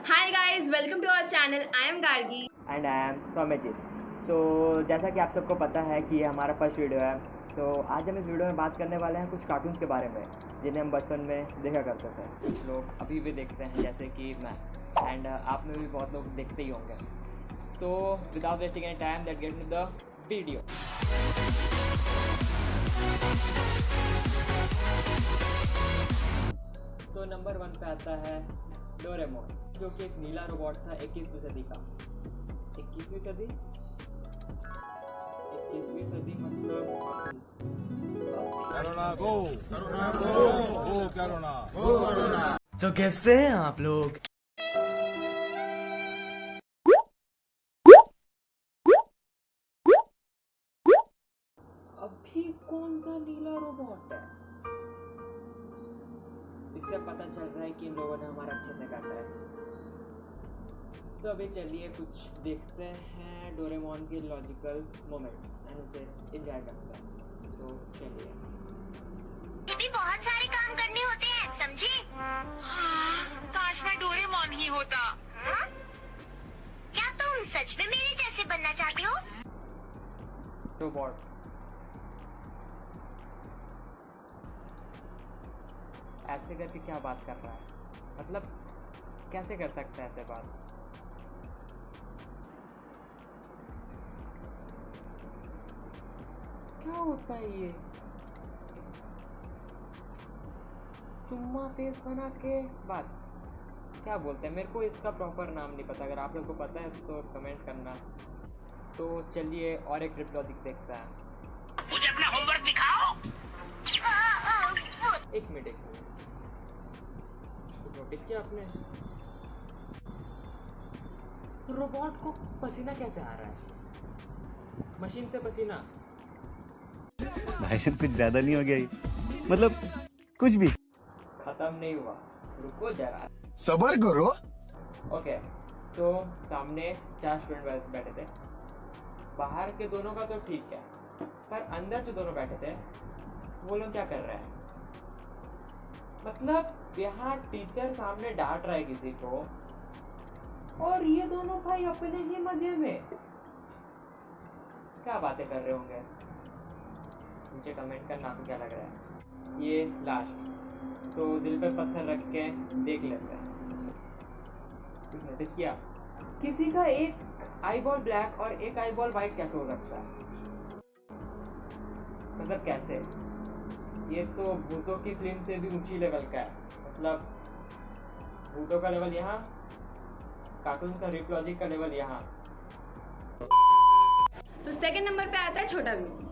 Hi guys, welcome to our channel. I am Gargi and I am Soumyajit. तो जैसा कि आप सबको पता है कि ये हमारा फर्स्ट वीडियो है, तो आज हम इस वीडियो में बात करने वाले हैं कुछ कार्टून्स के बारे में जिन्हें हम बचपन में देखा करते थे। कुछ लोग अभी भी देखते हैं, जैसे कि मैं, एंड आप में भी बहुत लोग देखते ही होंगे। So without wasting any time, let's get into the video. तो नंबर 1 पे आता है डोरेमोन, जो कि एक नीला रोबोट था 21वीं सदी का। 21वीं सदी 21वीं सदी मतलब करुणा गो करुणा। तो कैसे हैं आप लोग? अभी कौन सा नीला रोबोट है? इससे पता चल रहा है कि इन लोगों ने हमारा अच्छे से काटा है। तो अभी चलिए कुछ देखते हैं डोरेमोन के लॉजिकल मोमेंट्स एंड उसे एंजॉय करते हैं। तो चलिए। भी बहुत सारे काम करने होते हैं, समझे? काश मैं डोरेमोन ही होता। हाँ? क्या तुम सच में मेरे जैसे बनना चाहते हो? रोबोट ऐसे करके क्या बात कर रहा है? मतलब कैसे कर सकता है ऐसे बात? क्या होता है ये? चुम्मा फेस बना के बात क्या बोलते हैं? मेरे को इसका प्रॉपर नाम नहीं पता। अगर आप लोग को पता है तो कमेंट करना। तो चलिए और एक ट्रिप लॉजिक देखते हैं। मुझे अपना होमवर्क दिखाओ। एक मिनट नोटिस किया आपने? रोबोट को पसीना कैसे आ रहा है? मशीन से पसीना? भाई साहब कुछ ज्यादा नहीं हो गया ये? मतलब कुछ भी खत्म नहीं हुआ, रुको जरा, सबर करो। ओके। तो सामने 4 स्टूडेंट बैठे थे। बाहर के दोनों का तो ठीक है, पर अंदर जो दोनों बैठे थे वो लोग क्या कर रहे हैं? मतलब यहाँ टीचर सामने डांट रहा है किसी को, और ये दोनों भाई अपने ही मजे में क्या बातें कर रहे होंगे? नीचे कमेंट करना आपको क्या लग रहा है। ये लास्ट तो दिल पे पत्थर रख के देख लेते हैं। कुछ नोटिस किया? किसी का एक आई बॉल ब्लैक और एक आई बॉल वाइट कैसे हो सकता है? मतलब कैसे? ये तो भूतों की फिल्म से भी ऊंची लेवल का है। मतलब भूतों का लेवल यहाँ, कार्टून का रिप लॉजिक का लेवल यहाँ। तो सेकंड नंबर पे आता है छोटा भीम।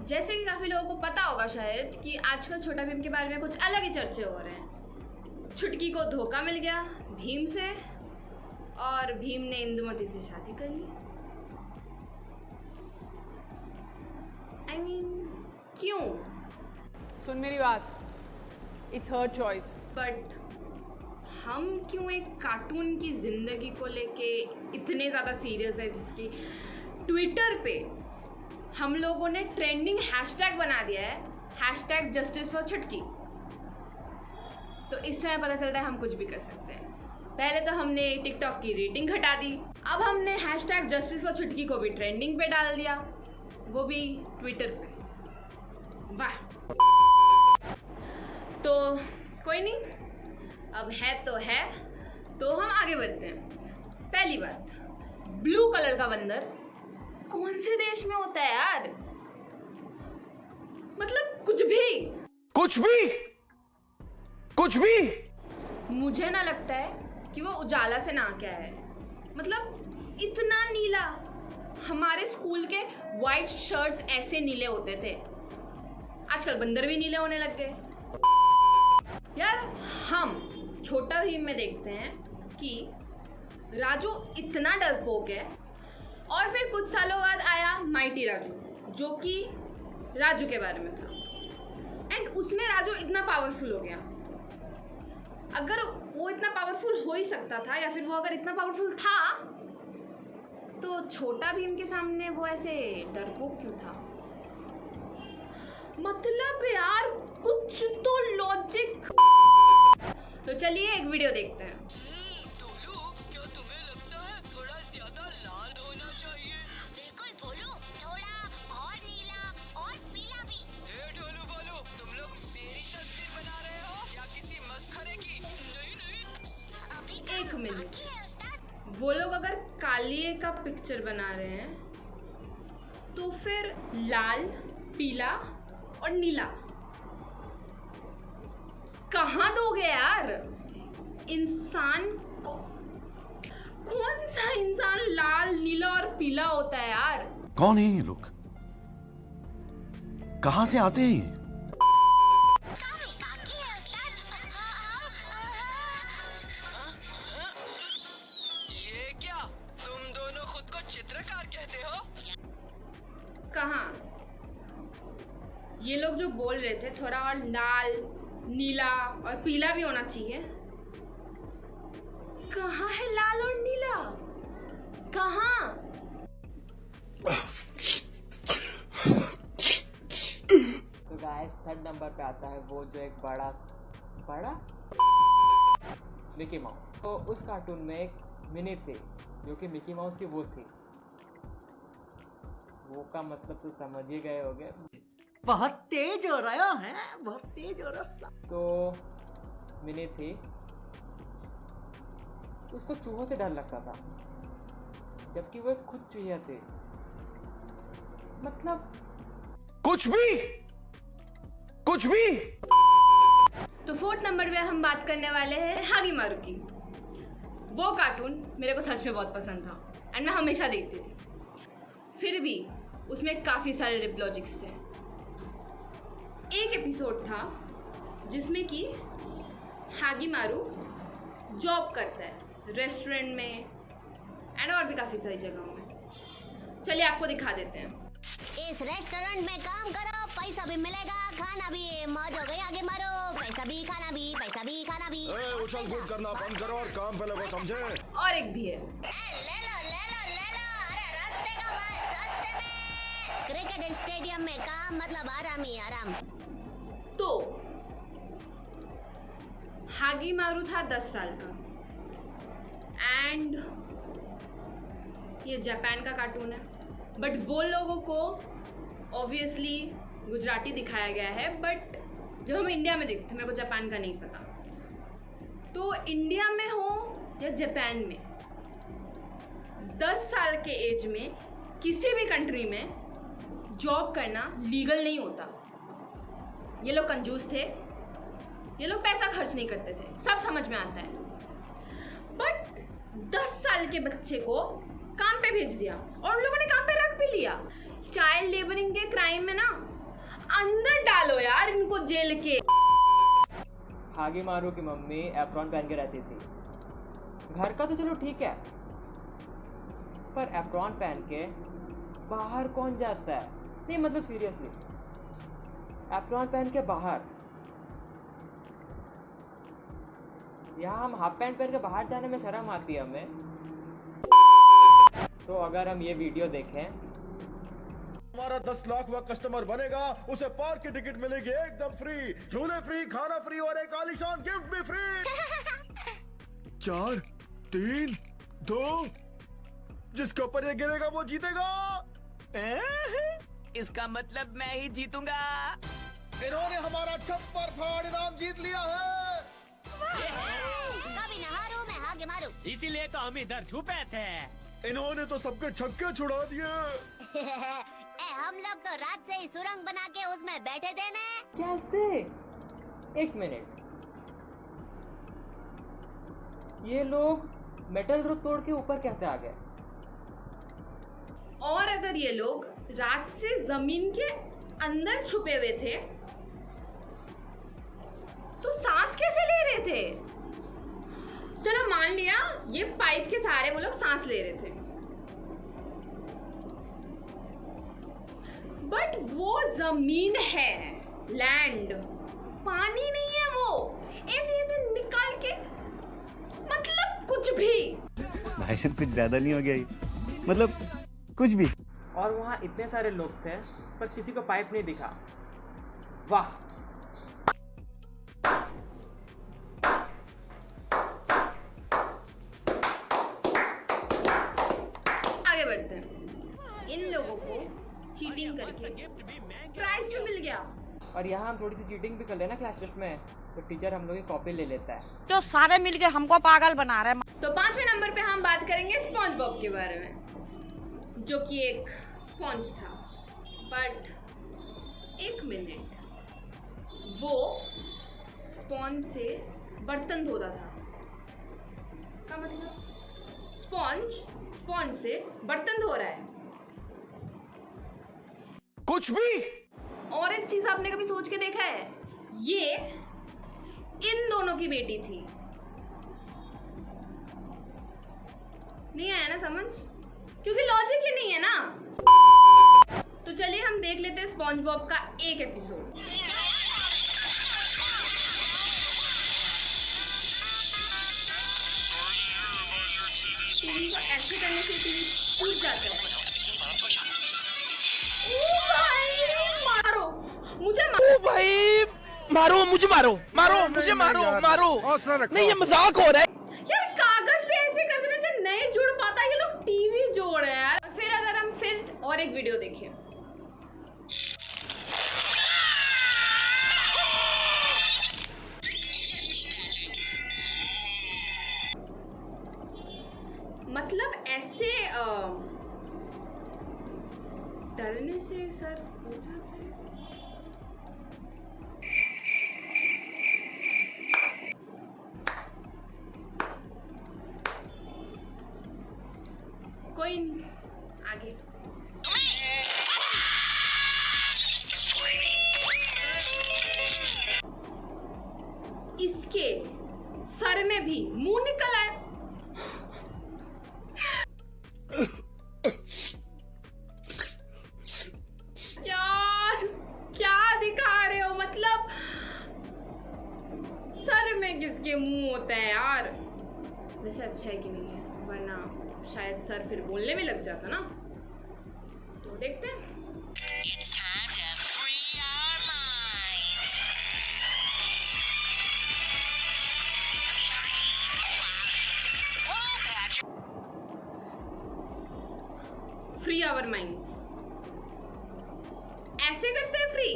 जैसे कि काफी लोगों को पता होगा शायद कि आजकल छोटा भीम के बारे में कुछ अलग ही चर्चे हो रहे हैं। छुटकी को धोखा मिल गया भीम से, और भीम ने इंदुमती से शादी कर ली। I mean, क्यों? सुन मेरी बात, इट्स हर चॉइस। बट हम क्यों एक कार्टून की जिंदगी को लेके इतने ज़्यादा सीरियस है, जिसकी ट्विटर पे हम लोगों ने ट्रेंडिंग हैशटैग बना दिया है, हैशटैग जस्टिस फॉर छुटकी। तो इससे हमें पता चलता है हम कुछ भी कर सकते हैं। पहले तो हमने टिकटॉक की रेटिंग घटा दी, अब हमने हैशटैग जस्टिस फॉर छुटकी को भी ट्रेंडिंग पे डाल दिया, वो भी ट्विटर पे। वाह! तो कोई नहीं, अब है तो हम आगे बढ़ते हैं। पहली बात, ब्लू कलर का बंदर कौन से देश में होता है यार? मतलब कुछ भी मुझे ना लगता है कि वो उजाला से ना क्या है। मतलब इतना नीला, हमारे स्कूल के वाइट शर्ट्स ऐसे नीले होते थे, आजकल बंदर भी नीले होने लग गए यार। हम छोटा भीम में देखते हैं कि राजू इतना डरपोक है, और फिर कुछ सालों बाद आया माइटी राजू, जो कि राजू के बारे में था, एंड उसमें राजू इतना पावरफुल हो गया। अगर वो इतना पावरफुल हो ही सकता था, या फिर वो अगर इतना पावरफुल था, तो छोटा भीम के सामने वो ऐसे डरपोक क्यों था? मतलब यार कुछ तो लॉजिक। तो चलिए एक वीडियो देखते हैं। मिली। वो लोग अगर कालिए का पिक्चर बना रहे हैं तो फिर लाल, पीला और नीला कहाँ दोगे यार? इंसान को कौन सा इंसान लाल, नीला और पीला होता है यार? कौन है ये लोग? कहाँ से आते हैं ये? ये क्या? तुम दोनों खुद को चित्रकार कहते हो? कहाँ? ये लोग जो बोल रहे थे थोड़ा और लाल, नीला और पीला भी होना चाहिए। कहाँ है लाल और नीला? कहाँ? तो गाइस थर्ड नंबर पे आता है वो जो एक बड़ा मिकी माउस। तो उस कार्टून में एक मिनी थी जो कि मिकी माउस की वो थी। वो का मतलब तो समझ ही गए होगे। बहुत तेज हो रहा है, बहुत तेज हो रहा। तो मिनी थी, उसको चूहों से डर लगता था, जबकि वो खुद चूहिया थे। मतलब कुछ भी तो फोर्थ नंबर पे हम बात करने वाले हैं हागी मारू की। वो कार्टून मेरे को सच में बहुत पसंद था एंड मैं हमेशा देखती थी। फिर भी उसमें काफ़ी सारे रिप लॉजिक्स थे। एक एपिसोड था जिसमें कि हागी मारू जॉब करता है रेस्टोरेंट में एंड और भी काफ़ी सारी जगहों में। चलिए आपको दिखा देते हैं। इस रेस्टोरेंट में काम करो, पैसा भी मिलेगा, खाना भी मौज हो गई, आगे मारो, पैसा भी खाना भी, पैसा भी खाना भी। उछल कूद करना बंद करो और काम पे लगो, समझे? और एक भी है, ले लो, अरे रास्ते का माल सस्ते में। क्रिकेट स्टेडियम में काम मतलब आराम ही आराम। तो हागी मारू था 10 साल का एंड ये जापान का कार्टून है, बट वो लोगों को ऑब्वियसली गुजराती दिखाया गया है। बट जब हम इंडिया में देखते थे, मेरे को जापान का नहीं पता, तो इंडिया में हो या जापान में 10 साल के एज में किसी भी कंट्री में जॉब करना लीगल नहीं होता। ये लोग कंजूस थे, ये लोग पैसा खर्च नहीं करते थे, सब समझ में आता है। बट 10 साल के बच्चे को काम पे भेज दिया और उन लोगों ने काम पे रख भी लिया। चाइल्ड लेबरिंग के क्राइम में ना अंदर डालो यार इनको जेल के। हागी मारू की मम्मी एप्रॉन पहन के रहती थी। घर का तो चलो ठीक है, पर एप्रॉन पहन के बाहर कौन जाता है? नहीं मतलब सीरियसली, एप्रॉन पहन के बाहर, यहाँ हम हाफ पैंट पहन के बाहर जाने में शर्म आती है हमें। तो अगर हम ये वीडियो देखें, हमारा 10 लाख वाला कस्टमर बनेगा, उसे पार्क की टिकट मिलेगी एकदम फ्री, झूले फ्री, खाना फ्री और एक आलीशान गिफ्ट भी फ्री। 4, 3, 2, जिसके ऊपर ये गिरेगा वो जीतेगा। इसका मतलब मैं ही जीतूंगा। इन्होंने हमारा छप्पर फाड़ इनाम जीत लिया है। कभी न हारू मैं हागे मारू। इसीलिए तो हम इधर छुपे थे। इन्होंने तो सबके छक्के छुड़ा दिए। हम लोग तो रात से ही सुरंग बना के उसमें बैठे थे ना। कैसे? एक मिनट, ये लोग मेटल रोड तोड़ के ऊपर कैसे आ गए? और अगर ये लोग रात से जमीन के अंदर छुपे हुए थे तो सांस कैसे ले रहे थे? चलो मान लिया ये पाइप के सहारे वो लोग सांस ले रहे थे, बट वो जमीन है, लैंड, पानी नहीं है। वो ऐसे ऐसे निकाल के, मतलब कुछ भी। भाई साहब कुछ ज्यादा नहीं हो गया ये? मतलब कुछ भी। और वहाँ इतने सारे लोग थे पर किसी को पाइप नहीं दिखा। वाह! आगे बढ़ते हैं। इन लोगों को चीटिंग करके प्राइज भी मिल गया। और यहाँ हम थोड़ी सी चीटिंग भी कर लेना क्लास टेस्ट में। तो टीचर हम लोग की कॉपी ले लेता है। जो सारे मिलके हमको पागल बना रहे हैं। तो 5वें नंबर पे हम बात करेंगे स्पॉन्ज बॉब के बारे में, जो कि एक स्पॉन्ज था। बट एक मिनट, वो स्पॉन्ज से बर्तन धोता था। इसका मतलब स्पॉन्ज से बर्तन धो रहा है। कुछ भी। और एक चीज आपने कभी सोच के देखा है, ये इन दोनों की बेटी थी। नहीं आया ना समझ? क्योंकि लॉजिक ही नहीं है ना। तो चलिए हम देख लेते हैं स्पॉन्ज बॉब का एक एपिसोड। टीवी को ऐसे करने से टीवी टूट जाता है। ओ भाई मारो मुझे, ओ भाई मारो मुझे, मारो मुझे, मारो नहीं, ये मजाक हो रहा है यार। कागज पे ऐसे कर देने से नहीं जुड़ पाता, ये लोग टीवी जोड़ रहे हैं यार। फिर अगर हम फिर और एक वीडियो देखें, मतलब ऐसे डरने से सर हो जाता है। कोई नहीं, आगे। इसके सर में भी मुंह निकल आए। यार क्या दिखा रहे हो, मतलब सर में किसके मुंह होता है यार। वैसे अच्छा है कि नहीं है, वरना शायद सर फिर बोलने में लग जाता ना। तो देखते हैं। फ्री आवर माइंड्स ऐसे करते हैं फ्री।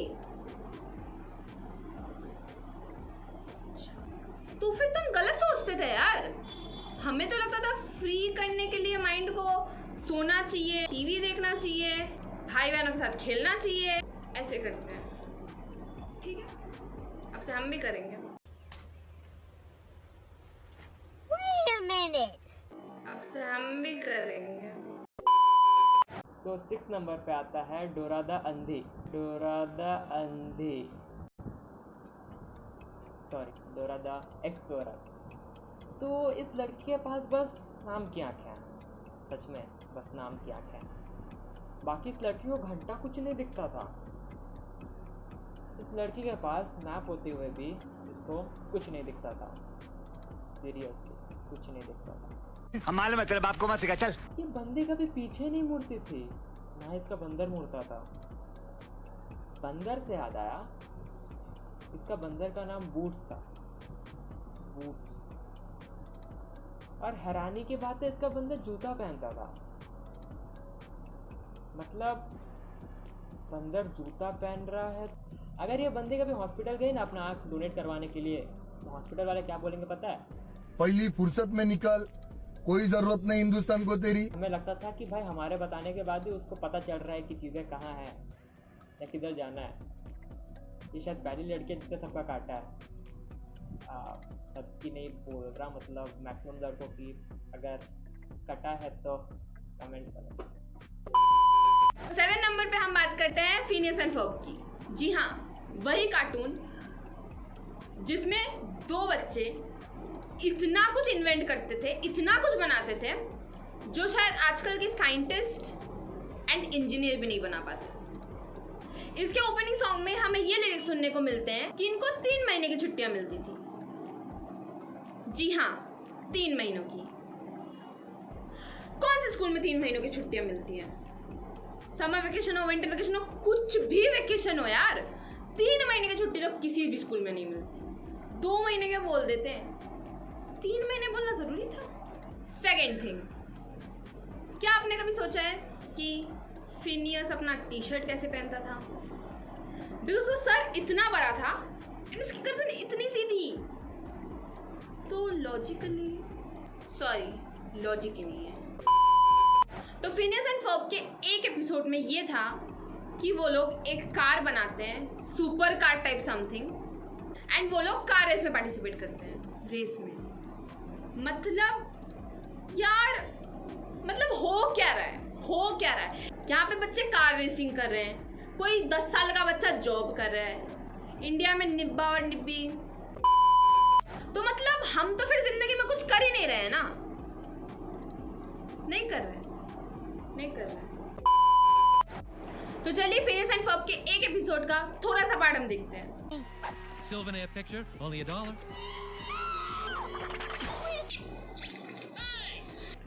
तो फिर तुम गलत सोचते थे यार। हमें तो लगता था फ्री करने के लिए माइंड को सोना चाहिए, टीवी देखना चाहिए, भाई बहनों के साथ खेलना चाहिए। ऐसे करते हैं, ठीक है, अब से हम भी करेंगे। Wait a minute. अब से हम भी करेंगे। तो 6 नंबर पे आता है डोरा द अंधी। डोरा द अंधी, सॉरी, डोरा द एक्सप्लोरर। तो इस लड़की के पास बस नाम की आँखें हैं, सच में बस नाम की आँखें हैं। बाकी इस लड़की को घंटा कुछ नहीं दिखता था। इस लड़की के पास मैप होते हुए भी इसको कुछ नहीं दिखता था। सीरियसली कुछ नहीं दिखता था। हम मालूम है तेरे बाप को मत सिखा, चल। ये बंदी कभी पीछे नहीं मुड़ती थी, ना इसका बंदर मुड़ता था। बंदर से याद आया, इसका बंदर का नाम बूट्स था, बूट्स। और हैरानी की बात है, इसका बंदर जूता पहनता था। मतलब बंदर जूता पहन रहा है। अगर ये बंदी कभी हॉस्पिटल गई ना अपना आँख डोनेट करवाने के लिए, तो हॉस्पिटल वाले क्या बोलेंगे पता है? पहली फुर्सत में निकल, कोई जरूरत नहीं हिंदुस्तान को तेरी। हमें लगता था कि भाई हमारे बताने के बाद भी उसको पता चल रहा है कि चीज़ें कहाँ हैं या किधर जाना है। ये शायद पहली लड़की जिसने सबका काटा है। सबकी नहीं बोल रहा, मतलब मैक्सिमम लड़कों की। अगर कटा है तो कमेंट करो। 7 नंबर पे हम बात करते हैं फिनियस एंड फर्ब की। जी हाँ, वही कार्टून जिसमें 2 बच्चे इतना कुछ इन्वेंट करते थे, इतना कुछ बनाते थे, जो शायद आजकल के साइंटिस्ट एंड इंजीनियर भी नहीं बना पाते। इसके ओपनिंग सॉन्ग में हमें ये लिरिक्स सुनने को मिलते हैं कि इनको 3 महीने की छुट्टियां मिलती थी। जी हाँ, 3 महीनों की। कौन से स्कूल में 3 महीनों की छुट्टियां मिलती हैं? समर वेकेशन हो, विंटर वेकेशन हो, कुछ भी वेकेशन हो यार, 3 महीने की छुट्टी तो किसी भी स्कूल में नहीं मिलती। 2 महीने के बोल देते हैं, 3 महीने बोलना जरूरी था। सेकेंड थिंग, क्या आपने कभी सोचा है कि फिनियस अपना टी शर्ट कैसे पहनता था? बिकॉज वो सर इतना बड़ा था एंड उसकी गर्दन इतनी सी थी। तो लॉजिक ही नहीं है। तो फिनियस एंड फर्ब के एक एपिसोड में ये था कि वो लोग एक कार बनाते हैं, super car type something, and वो लोग कार रेस में पार्टिसिपेट करते हैं। रेस में मतलब यार, मतलब हो क्या रहा है? यहाँ पे बच्चे कार रेसिंग कर रहे हैं, कोई 10 साल का बच्चा जॉब कर रहा है, इंडिया में निब्बा और निब्बी। तो मतलब हम तो फिर जिंदगी में कुछ कर ही नहीं रहे हैं ना। नहीं कर रहे। तो चलिए फिनियस एंड फर्ब के एक एपिसोड का थोड़ा सा पार्ट हम देखते हैं। Souvenir picture, only $1.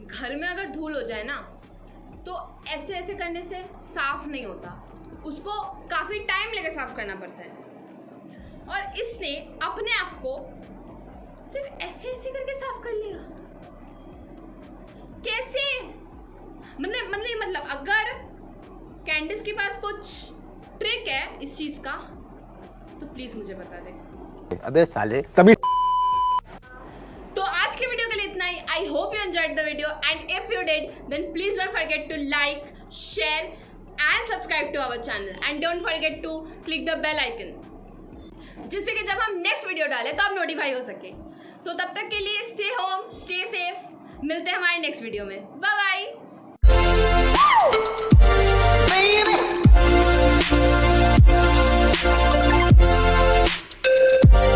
घर में अगर धूल हो जाए ना तो ऐसे करने से साफ नहीं होता, उसको काफी टाइम लेकर साफ करना पड़ता है। और इसने अपने आप को सिर्फ ऐसे करके साफ कर लिया। कैसे? मतलब अगर कैंडिस के पास कुछ ट्रिक है इस चीज का तो प्लीज मुझे बता दे। अबे साले तभी। तो आज के वीडियो के लिए इतना ही। I hope you enjoyed the video and if you did then please don't forget to like, share and subscribe to our channel and don't forget to click the bell icon, जिससे कि जब हम next video डालें तो आप notify हो सके। तो तब तक के लिए स्टे होम, स्टे सेफ। मिलते हैं हमारे नेक्स्ट वीडियो में। Bye bye.